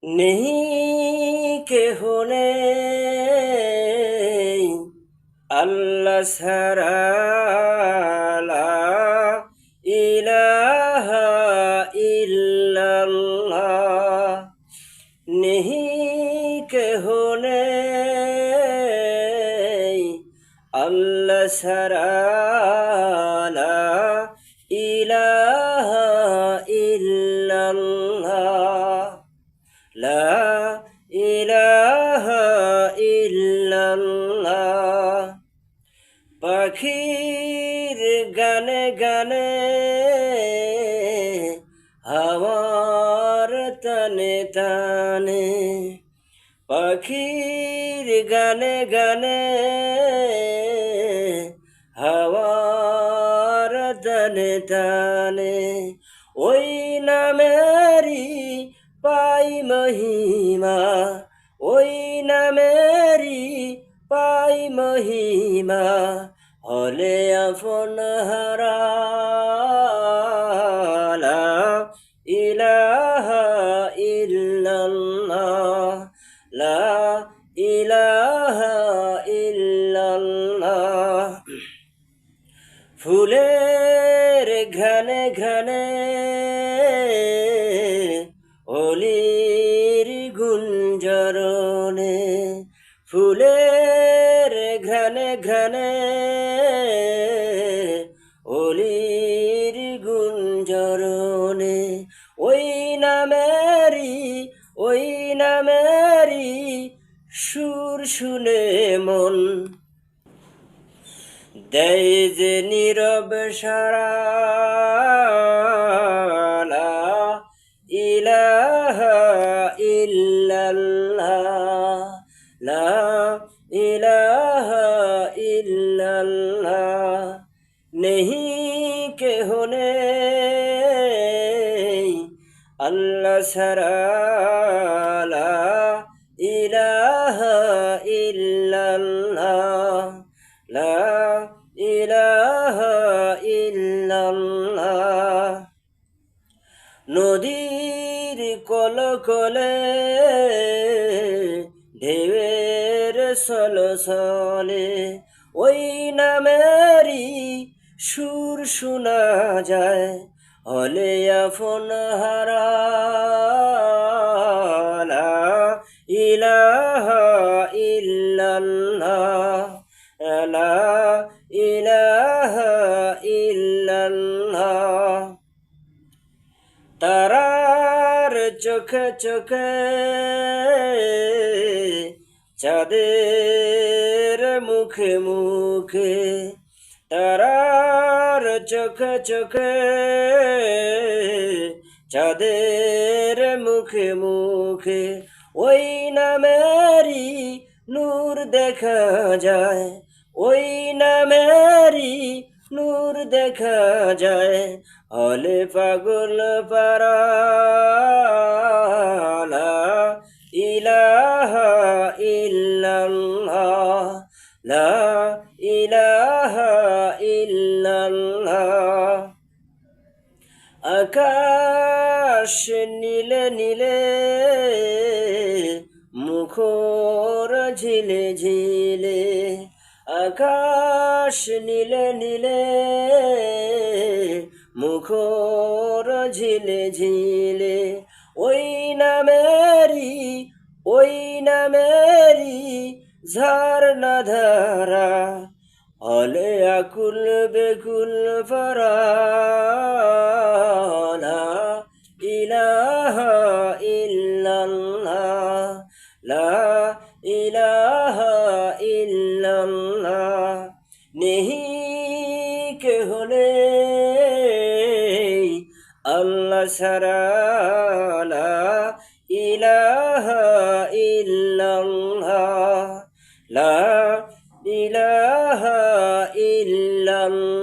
नहीं के होने अल्लाह सरा ला इलाहा इल्लल्लाह नहीं के होने अल्लाह सरा ला इलाहा इल्लल्लाह ला इलाहा इल्लल्लाह পাখির গানে গানে হাওয়ার তানে তানে পাখির গানে গানে হাওয়ার তানে তানে ওই নামেরই পাই মহিমা ওই নামেরই পাই মহিমা হলে আপন হারা লা ইলাহা ইল্লাল্লাহ লা ইলাহা ইল্লাল্লাহ ফুলের ঘ্রাণে ঘ্রাণে অলির গুঞ্জরণে ফুলের ঘ্রাণে ঘ্রাণে অলির গুঞ্জরণে ওই নামেরই সুর শুনে মন দেয় যে নীরব সারা লা ইলাহা ইল্লাল্লাহ লা इलाहा इल्लल्लाह नहीं के होने अल्लाह सरा ला इलाहा इल्लल्लाह ला इलाहा इल्लल्लाह नदीर কলকলে ঢেউয়ের সলসলে ওই নামেরই সুর শোনা যায় হলে আপন হারা লা ইলাহা ইল্লাল্লাহ লা ইলাহা ইল্লাল্লাহ তারার চোখে চোখে চাঁদের মুখে মুখে তারার চোখে চোখে চাঁদের মুখে মুখে ওই নামেরই নূর দেখা যায় ওই নামেরই নূর দেখা যায় হলে পাগল পারা লা ইলাহা ইল্লাল্লাহ লা ইলাহা ইল্লাল্লাহ আকাশ নীলে নীলে মুখর ঝিলে ঝিলে আকাশ নীলে নীলে মুখর ঝিলে ঝিলে ওই নামেরই ঝর্ণা ধারা হলে আকুল বেকুল পারা লা ইলাহা ইল্লাল্লাহ লা ইলাহা ইল্লাল্লাহ नहीं के होने अल्लाह सरा ला इलाहा इल्लल्लाह ला इलाहा इल्लल्लाह